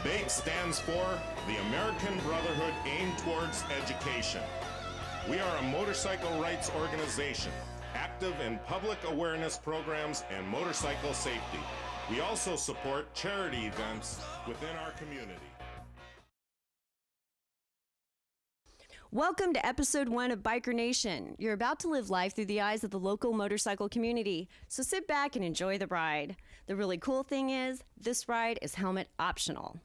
ABATE stands for the American Brotherhood Aimed Towards Education. We are a motorcycle rights organization, active in public awareness programs and motorcycle safety. We also support charity events within our community. Welcome to episode 1 of Biker Nation. You're about to live life through the eyes of the local motorcycle community, so sit back and enjoy the ride. The really cool thing is, this ride is helmet optional.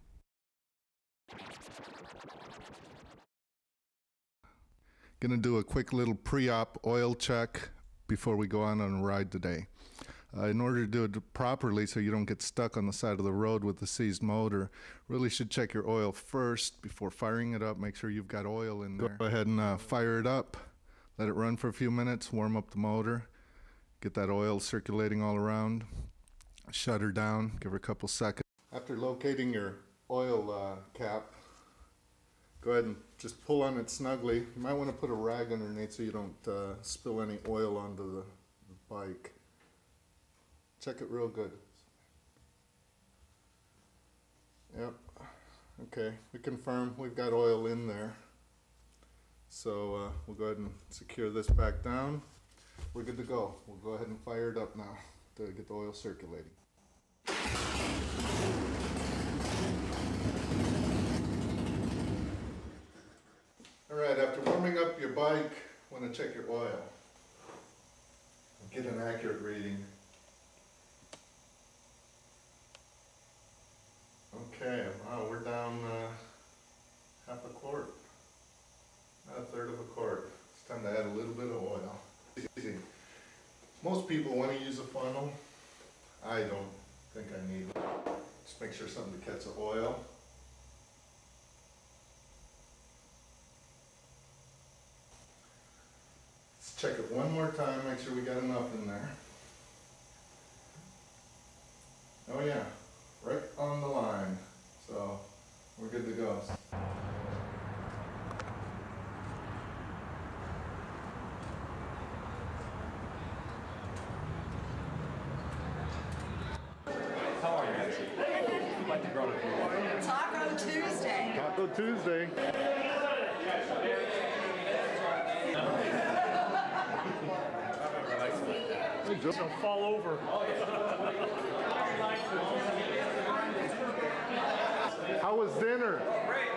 Gonna do a quick little pre-op oil check before we go on a ride today. In order to do it properly so you don't get stuck on the side of the road with the seized motor, really should check your oil first before firing it up. Make sure you've got oil in there. Go ahead and fire it up, let it run for a few minutes, warm up the motor, get that oil circulating all around, shut her down, give her a couple seconds. After locating your oil cap, go ahead and just pull on it snugly. You might want to put a rag underneath so you don't spill any oil onto the bike. Check it real good. Yep. Okay, we confirm we've got oil in there. So we'll go ahead and secure this back down. We're good to go. We'll go ahead and fire it up now to get the oil circulating. Alright, after warming up your bike, want to check your oil. Get an accurate reading. Okay, wow, we're down half a quart, not a third of a quart. It's time to add a little bit of oil. Easy. Most people want to use a funnel. I don't think I need it. Just make sure something gets the oil. Let's check it one more time, make sure we got enough in there. Oh yeah. Right on the line, so we're good to go. How are you? I'd like to grow up here. Taco Tuesday. Taco Tuesday. Just don't fall over. How was dinner? Great.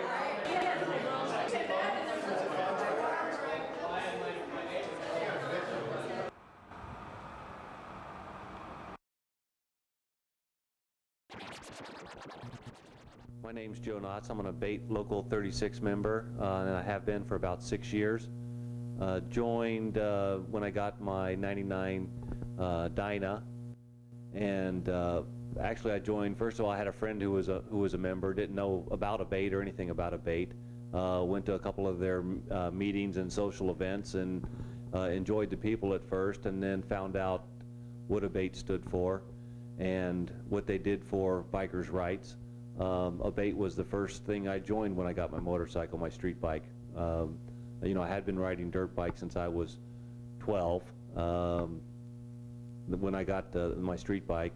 My name's Joe Knotts. I'm an ABATE Local 36 member, and I have been for about 6 years. Joined when I got my 99 Dyna, and actually I joined, first of all, I had a friend who was a member, didn't know about ABATE or anything about ABATE. Went to a couple of their meetings and social events and enjoyed the people at first, and then found out what ABATE stood for and what they did for bikers' rights. ABATE was the first thing I joined when I got my motorcycle, my street bike. You know, I had been riding dirt bikes since I was 12. When I got my street bike,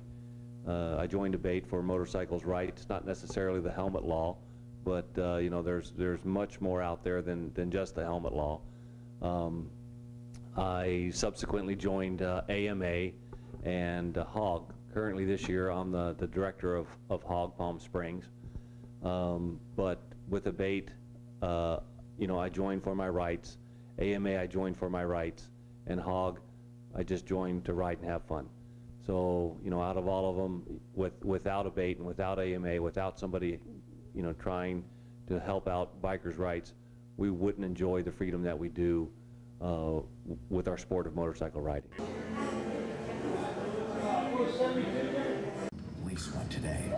I joined ABATE for motorcycles' rights, not necessarily the helmet law, but you know, there's much more out there than just the helmet law. I subsequently joined AMA and HOG. Currently this year I'm the director of HOG Palm Springs. But with ABATE, you know, I joined for my rights. AMA I joined for my rights, and HOG I just joined to ride and have fun. So, you know, out of all of them, without ABATE and without AMA, without somebody, you know, trying to help out bikers' rights, we wouldn't enjoy the freedom that we do with our sport of motorcycle riding. At least one today.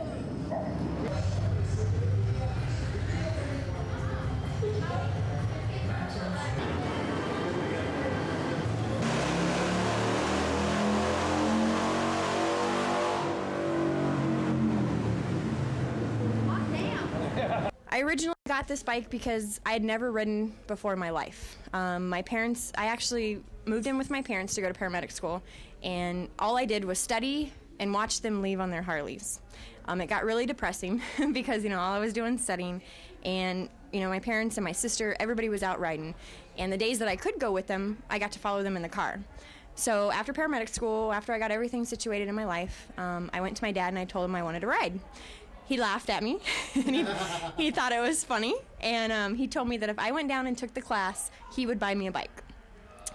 I originally got this bike because I had never ridden before in my life. I actually moved in with my parents to go to paramedic school, and all I did was study and watch them leave on their Harleys. It got really depressing because, all I was doing was studying, and, my parents and my sister, everybody was out riding, and the days that I could go with them, I got to follow them in the car. So after paramedic school, after I got everything situated in my life, I went to my dad and I told him I wanted to ride. He laughed at me, and he thought it was funny, and he told me that if I went down and took the class, he would buy me a bike.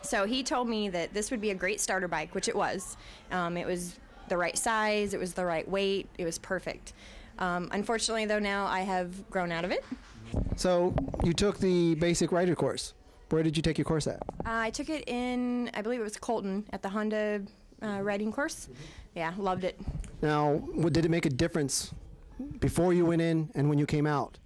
So he told me that this would be a great starter bike, which it was. It was the right size, it was the right weight, it was perfect. Unfortunately, though, now I have grown out of it. So you took the basic rider course. Where did you take your course at? I took it in, I believe it was Colton, at the Honda riding course. Yeah, loved it. Now, did it make a difference before you went in and when you came out?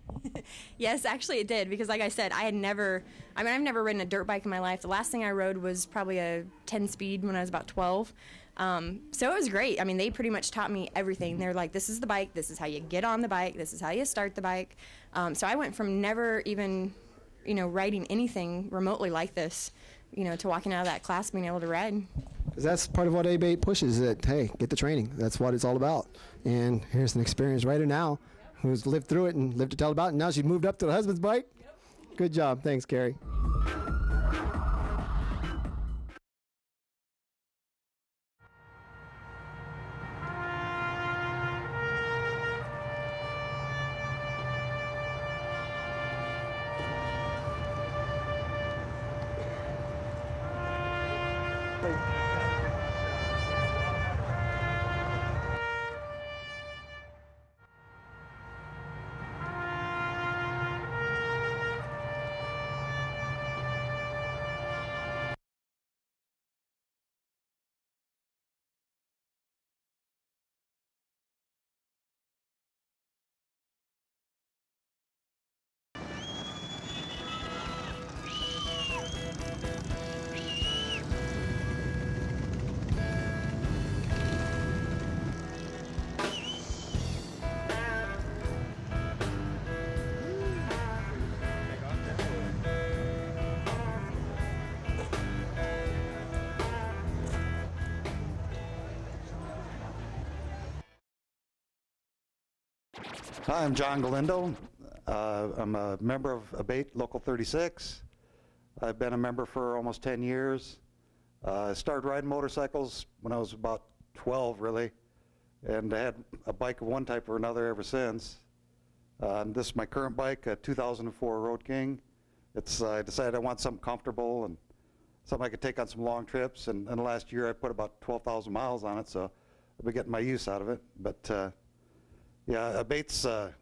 Yes, actually it did, because like I said, I've never ridden a dirt bike in my life. The last thing I rode was probably a 10-speed when I was about 12. So it was great. They pretty much taught me everything. They're like, this is the bike, this is how you get on the bike, this is how you start the bike. So I went from never even, riding anything remotely like this, to walking out of that class being able to ride. Because that's part of what ABATE pushes, that, hey, get the training. That's what it's all about. And here's an experienced rider now who's lived through it and lived to tell about it. And now she moved up to the husband's bike. Yep. Good job. Thanks, Carrie. Hi, I'm John Galindo. I'm a member of ABATE Local 36. I've been a member for almost 10 years. I started riding motorcycles when I was about 12, really, and I had a bike of one type or another ever since. This is my current bike, a 2004 Road King. I decided I want something comfortable and something I could take on some long trips, and in the last year I put about 12,000 miles on it, so I've been getting my use out of it. But yeah, ABATE's a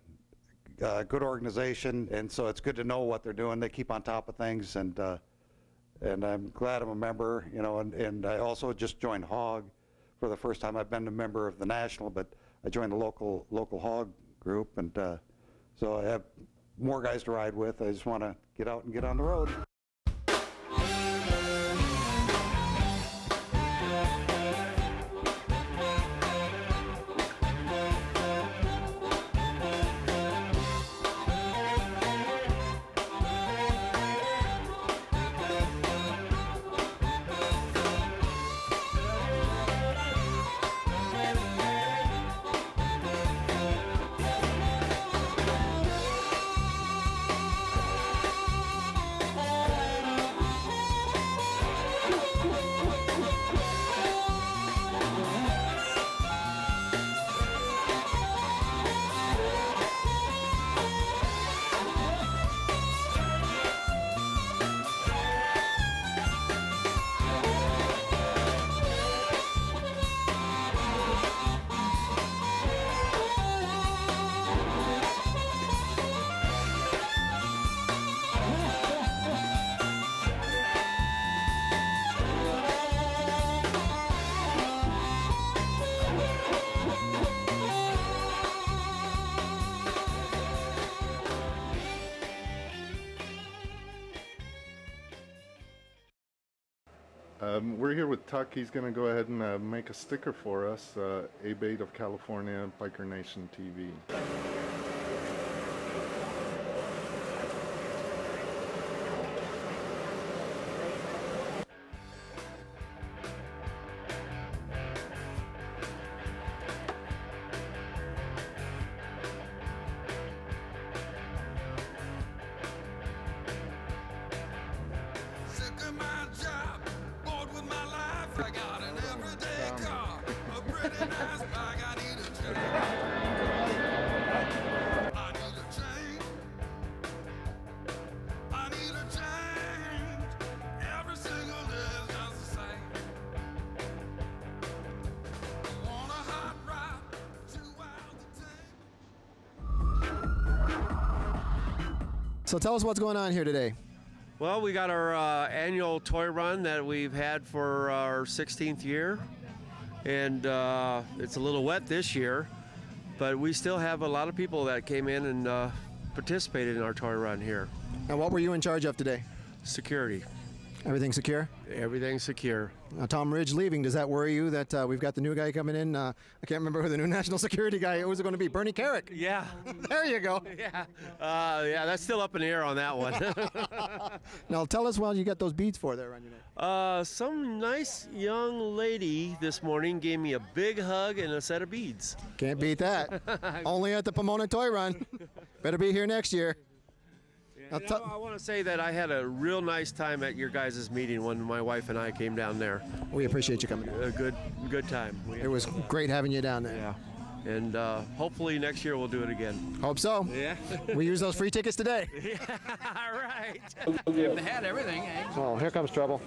good organization, and so it's good to know what they're doing. They keep on top of things, and I'm glad I'm a member, and I also just joined HOG for the first time. I've been a member of the national, but I joined the local HOG group, and so I have more guys to ride with. I just want to get out and get on the road. We're here with Tuck. He's going to go ahead and make a sticker for us, ABATE of California, Biker Nation TV. So tell us what's going on here today. Well, we got our annual toy run that we've had for our 16th year, and it's a little wet this year, but we still have a lot of people that came in and participated in our toy run here. And what were you in charge of today? Security. Everything secure? Everything's secure. Now, Tom Ridge leaving, does that worry you that we've got the new guy coming in? I can't remember who the new national security guy was going to be. Bernie Carrick. Yeah. There you go. Yeah. Yeah, that's still up in the air on that one. Now, tell us what you got those beads for there on your neck. Some nice young lady this morning gave me a big hug and a set of beads. Can't beat that. Only at the Pomona Toy Run. Better be here next year. You know, I want to say that I had a real nice time at your guys' meeting when my wife and I came down there. We appreciate you coming. A good time. It was great having you down there. Yeah. And hopefully next year we'll do it again. Hope so. Yeah. We use those free tickets today. Yeah, right. If they had everything, eh? Oh, here comes trouble.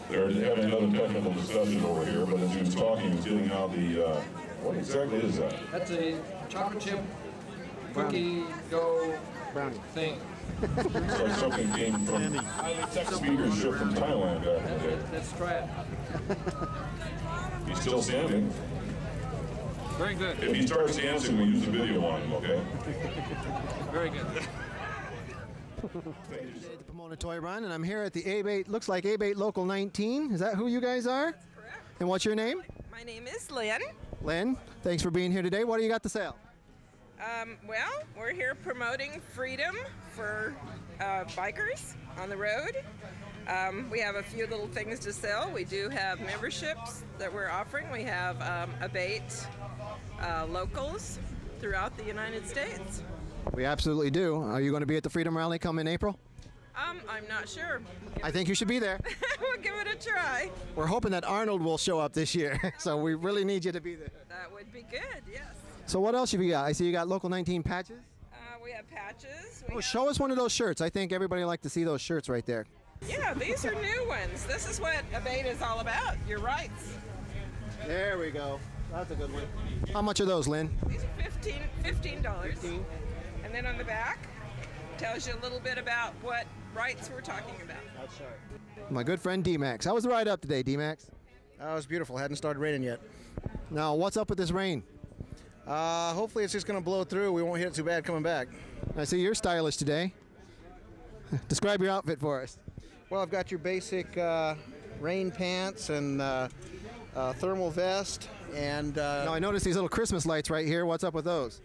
They're having another technical discussion over here, but as he was talking, he was getting out the, what exactly is that? That's a chocolate chip cookie dough brownie thing. Looks like something came from tech speakers shipped from Thailand back in the day. Let's try it. He's still standing. Very good. If he starts dancing, we'll use the video on him, okay? Very good. The Pomona Toy Run, and I'm here at the ABATE, looks like ABATE Local 19. Is that who you guys are? Correct. And what's your name? My name is Lynn. Lynn, thanks for being here today. What do you got to sell? Well, we're here promoting freedom for bikers on the road. We have a few little things to sell. We do have memberships that we're offering. We have ABATE locals throughout the United States. We absolutely do. Are you going to be at the Freedom Rally come in April? I'm not sure. I think you should be there. We'll give it a try. We're hoping that Arnold will show up this year, so we really need you to be there. That would be good, yes. So what else have you got? I see you got Local 19 patches. We have patches. Show us one of those shirts. I think everybody would like to see those shirts right there. Yeah, these are new ones. This is what ABATE is all about, your rights. There we go. That's a good one. How much are those, Lynn? These are $15. And then on the back, tells you a little bit about what rights we're talking about. That's right. My good friend D-Max. How was the ride up today, D-Max? It was beautiful. Hadn't started raining yet. Now, what's up with this rain? Hopefully it's just going to blow through. We won't hit it too bad coming back. I see you're stylish today. Describe your outfit for us. Well, I've got your basic rain pants and thermal vest. And now I noticed these little Christmas lights right here. What's up with those?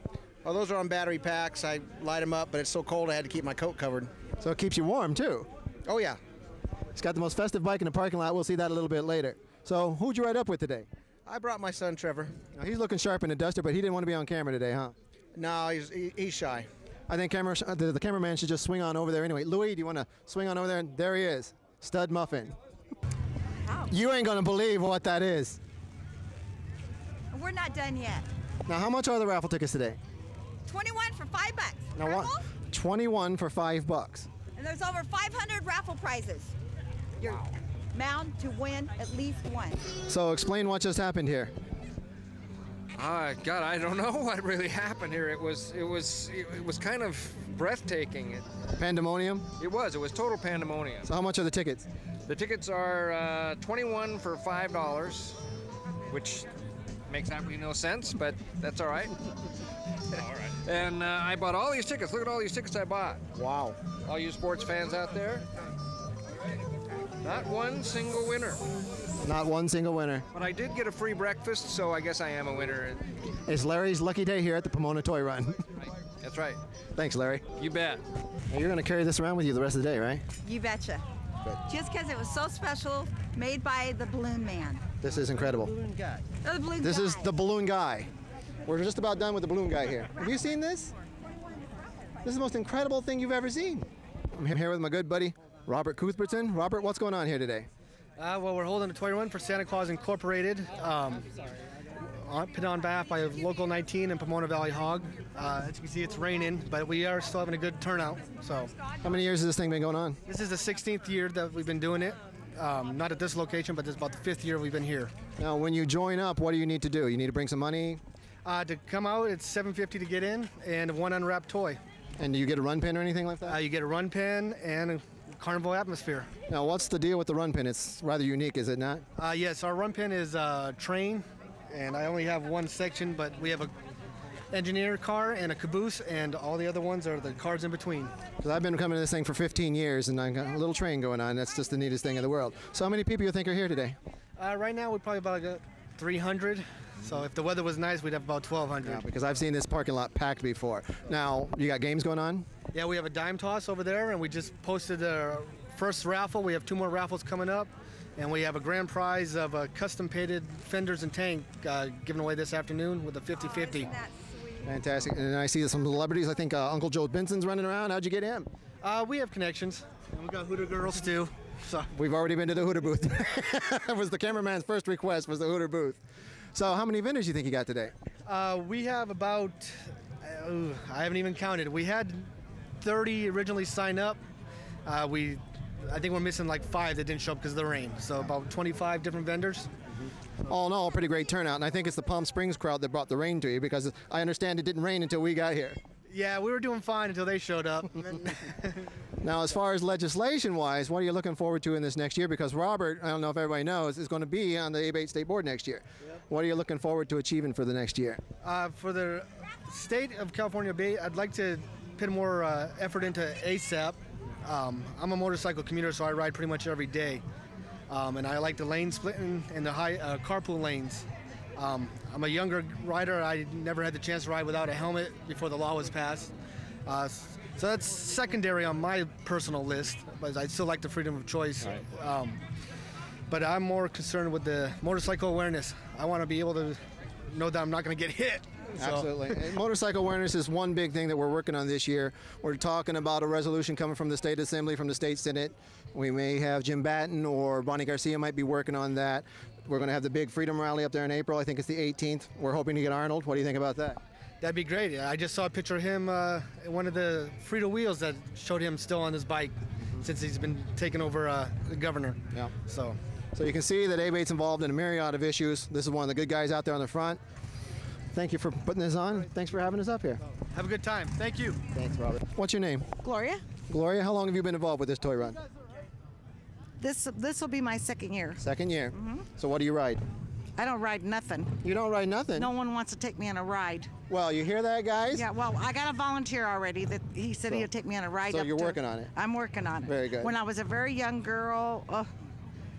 Oh, those are on battery packs. I light them up, but it's so cold I had to keep my coat covered. So it keeps you warm, too? Oh, yeah. It's got the most festive bike in the parking lot. We'll see that a little bit later. So who'd you ride up with today? I brought my son, Trevor. Now, he's looking sharp in the duster, but he didn't want to be on camera today, huh? No, he's shy. I think the cameraman should just swing on over there anyway. Louis, do you want to swing on over there? There he is. Stud Muffin. How? You ain't going to believe what that is. We're not done yet. Now, how much are the raffle tickets today? 21 for $5. Now, what? 21 for $5. And there's over 500 raffle prizes. You're bound to win at least one. So explain what just happened here. God, I don't know what really happened here. It was kind of breathtaking. Pandemonium? It was total pandemonium. So how much are the tickets? The tickets are 21 for $5, which makes absolutely no sense, but that's all right. All right. And I bought all these tickets. Look at all these tickets I bought. Wow. All you sports fans out there. Not one single winner. Not one single winner. But I did get a free breakfast, so I guess I am a winner. It's Larry's lucky day here at the Pomona Toy Run. That's right. Thanks, Larry. You bet. Well, you're going to carry this around with you the rest of the day, right? You betcha. Just because it was so special, made by the Balloon Man. This is incredible. Balloon guy. Oh, the balloon This guy. is the balloon guy. We're just about done with the balloon guy here. Have you seen this? This is the most incredible thing you've ever seen. I'm here with my good buddy, Robert Cuthbertson. Robert, what's going on here today? Well, we're holding a toy run for Santa Claus Incorporated, put on behalf by Local 19 and Pomona Valley Hog. As you can see, it's raining, but we are still having a good turnout. So, how many years has this thing been going on? This is the 16th year that we've been doing it. Not at this location, but this is about the 5th year we've been here. Now, when you join up, what do you need to do? You need to bring some money? To come out, it's $7.50 to get in, and one unwrapped toy. And do you get a run pin or anything like that? You get a run pin and a carnival atmosphere. Now, what's the deal with the run pin? It's rather unique, is it not? Yes, our run pin is train, and I only have one section, but we have a engineer car and a caboose, and all the other ones are the cars in between. Because I've been coming to this thing for 15 years, and I've got a little train going on. That's just the neatest thing in the world. So how many people you think are here today? Right now, we're probably about 300. So if the weather was nice, we'd have about 1,200. Yeah, because I've seen this parking lot packed before. Now, you got games going on? Yeah, we have a dime toss over there, and we just posted the first raffle. We have 2 more raffles coming up, and we have a grand prize of a custom-painted fenders and tank given away this afternoon with a 50-50. Fantastic. And I see some celebrities. I think Uncle Joe Benson's running around. How'd you get him? We have connections, and we got Hooter girls too. So we've already been to the Hooter booth. That was the cameraman's first request, was the Hooter booth. So how many vendors do you think you got today? We have about, I haven't even counted. We had 30 originally sign up. I think we're missing like 5 that didn't show up because of the rain. So about 25 different vendors. All in all, pretty great turnout. And I think it's the Palm Springs crowd that brought the rain to you, because I understand it didn't rain until we got here. Yeah, we were doing fine until they showed up. Now, as far as legislation-wise, what are you looking forward to in this next year? Because Robert, I don't know if everybody knows, is going to be on the ABATE State Board next year. Yep. What are you looking forward to achieving for the next year? For the state of California ABATE, I'd like to put more effort into ASAP. I'm a motorcycle commuter, so I ride pretty much every day. And I like the lane splitting and the high carpool lanes. I'm a younger rider. I never had the chance to ride without a helmet before the law was passed. So that's secondary on my personal list, but I still like the freedom of choice. Right. But I'm more concerned with the motorcycle awareness. I want to be able to know that I'm not going to get hit. So. Absolutely. And motorcycle awareness is one big thing that we're working on this year. We're talking about a resolution coming from the State Assembly, from the State Senate. We may have Jim Batten or Bonnie Garcia might be working on that. We're going to have the big Freedom Rally up there in April. I think it's the 18th. We're hoping to get Arnold. What do you think about that? That'd be great. I just saw a picture of him in one of the Frito wheels that showed him still on his bike since he's been taking over the governor. Yeah. So you can see that ABATE's involved in a myriad of issues. This is one of the good guys out there on the front. Thank you for putting this on. Thanks for having us up here. Have a good time. Thank you. Thanks, Robert. What's your name? Gloria. Gloria, how long have you been involved with this toy run? This will be my 2nd year. 2nd year. Mm-hmm. So what do you ride? I don't ride nothing. You don't ride nothing? No one wants to take me on a ride. Well, you hear that, guys? Yeah, well, I got a volunteer already that he said he'd take me on a ride. So you're working on it? I'm working on it. Very good. When I was a very young girl,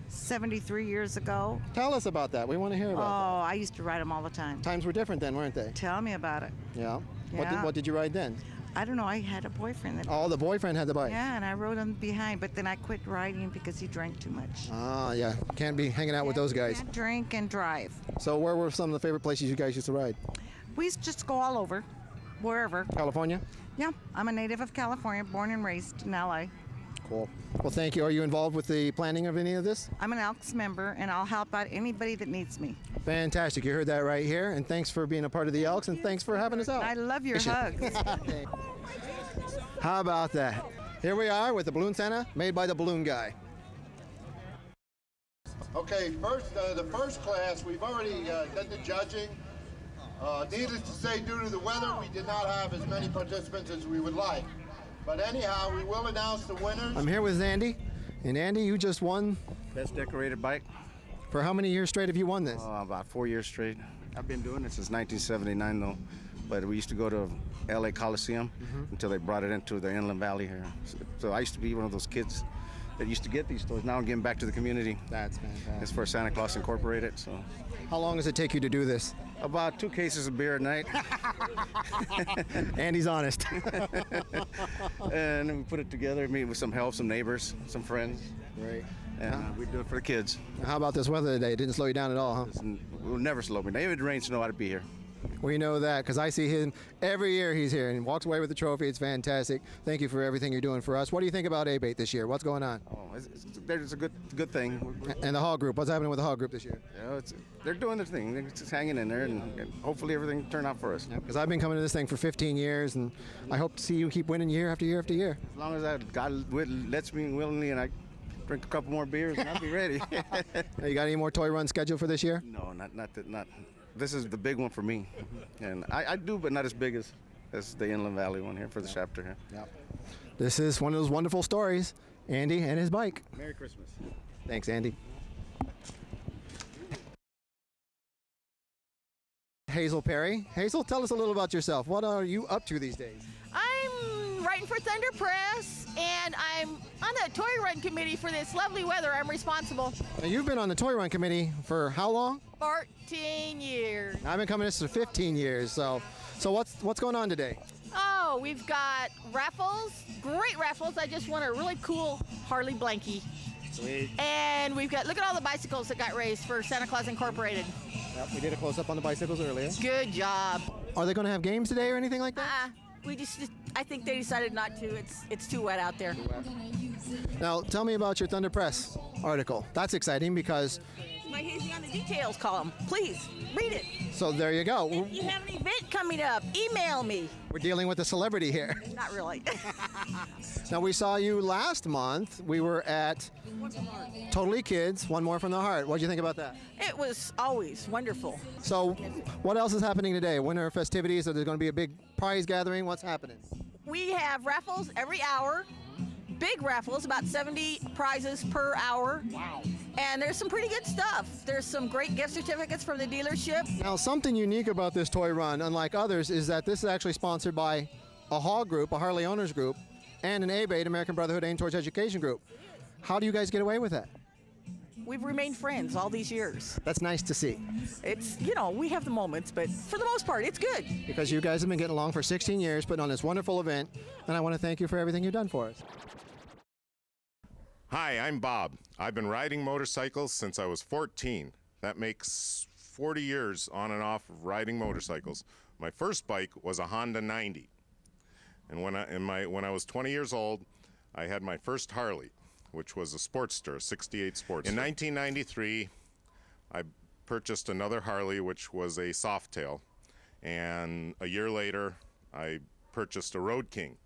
73 years ago. Tell us about that. We want to hear about that. Oh, I used to ride them all the time. Times were different then, weren't they? Tell me about it. Yeah. Yeah. What did you ride then? I don't know. I had a boyfriend. The boyfriend had the bike? Yeah, and I rode him behind, but then I quit riding because he drank too much. Ah, yeah. Can't be hanging out with those guys. Can't drink and drive. So where were some of the favorite places you guys used to ride? We used to just go all over, wherever. California? Yeah, I'm a native of California, born and raised in LA. Cool. Well, thank you. Are you involved with the planning of any of this? I'm an Elks member, and I'll help out anybody that needs me. Fantastic. You heard that right here. And thanks for being a part of the Elks, and thanks for having us out. I love your hugs. How about that? Here we are with the Balloon Santa, made by the Balloon Guy. Okay, the first class, we've already done the judging. Needless to say, due to the weather, we did not have as many participants as we would like. But anyhow, we will announce the winners. I'm here with Andy, and Andy, you just won. Best decorated bike. For how many years straight have you won this? About 4 years straight. I've been doing it since 1979 though, but we used to go to LA Coliseum until they brought it into the Inland Valley here. So I used to be one of those kids that used to get these toys. Now I'm giving back to the community. That's fantastic. It's for Santa Claus Incorporated. So, how long does it take you to do this? About 2 cases of beer a night. Andy's honest. And then we put it together, meet with some help, some neighbors, some friends. Great. And we do it for the kids. How about this weather today? It didn't slow you down at all, huh? It will never slow me down. If it rains, snow, I'd be here. We know that because I see him every year. He's here and he walks away with the trophy. It's fantastic. Thank you for everything you're doing for us. What do you think about ABATE this year? What's going on? Oh, it's a good thing. And the Hog Group. What's happening with the Hog Group this year? They're doing their thing. They're just hanging in there, and hopefully everything turn out for us. Because I've been coming to this thing for 15 years, and I hope to see you keep winning year after year after year. As long as God lets me willingly, and I drink a couple more beers, and I'll be ready. You got any more toy runs scheduled for this year? No, not. This is the big one for me, and I do, but not as big as the Inland Valley one here for the chapter here. Yep. This is one of those wonderful stories. Andy and his bike. Merry Christmas. Thanks, Andy. Hazel Perry. Hazel, tell us a little about yourself. What are you up to these days? I'm writing for Thunder Press, and I'm on the Toy Run committee for this lovely weather. I'm responsible. Now, you've been on the Toy Run committee for how long? 14 years. I've been coming this for 15 years. So what's going on today? Oh, we've got raffles, great raffles. I just won a really cool Harley Blankie. Sweet. And we've got, look at all the bicycles that got raised for Santa Claus Incorporated. Yep, we did a close-up on the bicycles earlier. Good job. Are they going to have games today or anything like that? I think they decided not to. It's too wet out there. Now, tell me about your Thunder Press article. That's exciting because... My Hazy on the Details column. Please, read it. So there you go. If you have an event coming up, email me. We're dealing with a celebrity here. Not really. Now, we saw you last month. We were at Totally Kids, One More from the Heart. What did you think about that? It was always wonderful. So what else is happening today? Winter festivities? Are there going to be a big prize gathering? What's happening? We have raffles every hour. Big raffles, about 70 prizes per hour. Wow. And there's some pretty good stuff. There's some great gift certificates from the dealership. Now, something unique about this toy run, unlike others, is that this is actually sponsored by a Hog group, a Harley owners group, and an ABATE, American Brotherhood Aimed Towards Education group. How do you guys get away with that? We've remained friends all these years. That's nice to see. It's, we have the moments, but for the most part, it's good. Because you guys have been getting along for 16 years, putting on this wonderful event, and I want to thank you for everything you've done for us. Hi, I'm Bob. I've been riding motorcycles since I was 14. That makes 40 years on and off of riding motorcycles. My first bike was a Honda 90. And when I was 20 years old, I had my first Harley, which was a Sportster, a 68 Sportster. In 1993, I purchased another Harley, which was a Softail. And a year later, I purchased a Road King.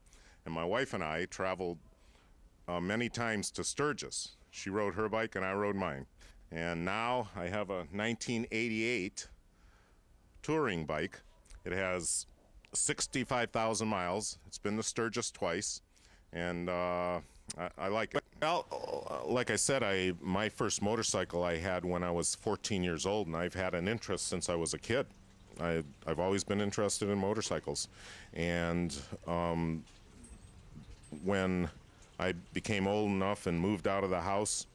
And my wife and I traveled many times to Sturgis. She rode her bike and I rode mine. And now I have a 1988 touring bike. It has 65,000 miles. It's been to Sturgis twice, and I like it. Well, like I said, my first motorcycle I had when I was 14 years old, and I've had an interest since I was a kid. I've always been interested in motorcycles, and when I became old enough and moved out of the house,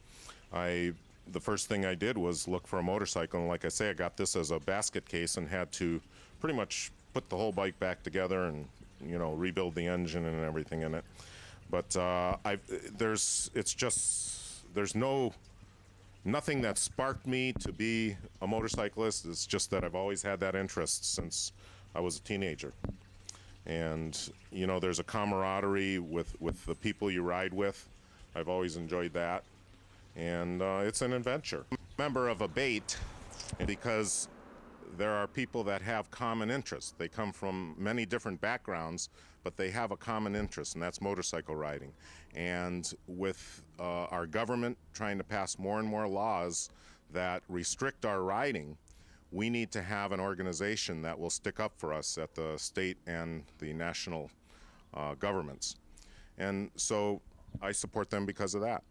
the first thing I did was look for a motorcycle, and like I say, I got this as a basket case and had to pretty much put the whole bike back together and rebuild the engine and everything in it. But there's nothing that sparked me to be a motorcyclist. It's just that I've always had that interest since I was a teenager. And there's a camaraderie with the people you ride with. I've always enjoyed that, and it's an adventure. Member of ABATE because there are people that have common interests. They come from many different backgrounds, but they have a common interest, and that's motorcycle riding. And with our government trying to pass more and more laws that restrict our riding, we need to have an organization that will stick up for us at the state and the national governments. And so I support them because of that.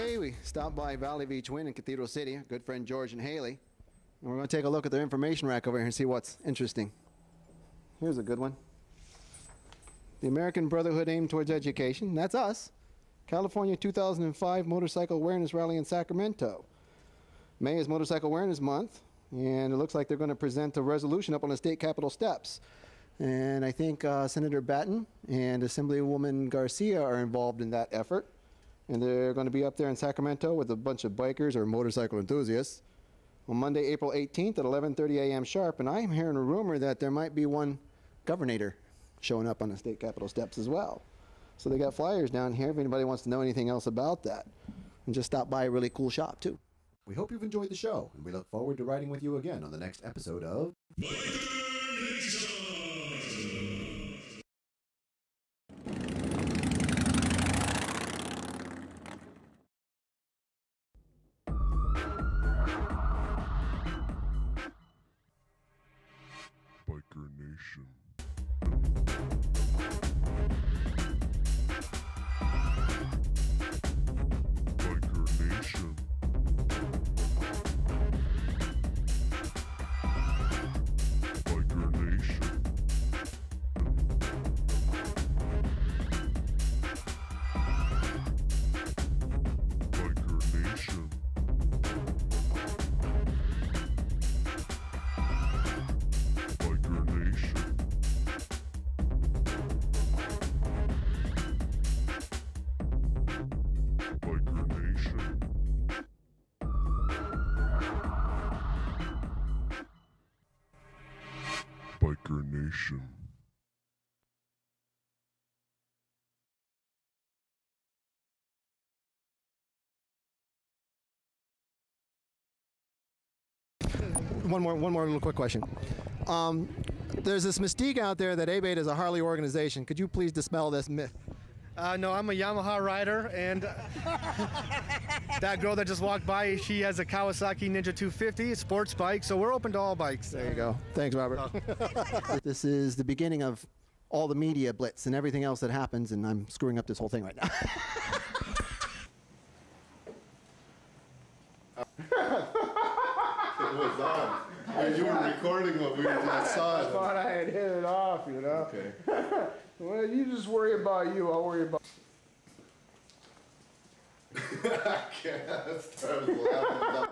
Today we stopped by Valley V Twin in Cathedral City, our good friend George and Haley. And we're going to take a look at their information rack over here and see what's interesting. Here's a good one. The American Brotherhood Aimed Towards Education. That's us. California 2005 Motorcycle Awareness Rally in Sacramento. May is Motorcycle Awareness Month, and it looks like they're going to present a resolution up on the state capitol steps. And I think Senator Batten and Assemblywoman Garcia are involved in that effort. And they're going to be up there in Sacramento with a bunch of bikers or motorcycle enthusiasts on Monday, April 18th at 11:30 a.m. sharp. And I'm hearing a rumor that there might be one governor showing up on the state capitol steps as well. So they got flyers down here if anybody wants to know anything else about that. And just stop by a really cool shop, too. We hope you've enjoyed the show, and we look forward to riding with you again on the next episode of Biker Nation. Biker Nation. Biker Nation. Biker Nation. Biker Nation. Biker Nation. Biker Nation. One more little quick question. There's this mystique out there that ABATE is a Harley organization. Could you please dispel this myth? No, I'm a Yamaha rider, and that girl that just walked by, she has a Kawasaki Ninja 250, a sports bike, so we're open to all bikes. There you go. Thanks, Robert. This is the beginning of all the media blitz and everything else that happens, and I'm screwing up this whole thing right now. It was on. And you were recording what we just saw. I thought I had hit it off, you know. Okay. Well, you just worry about you. I'll worry about. I can't. I was laughing about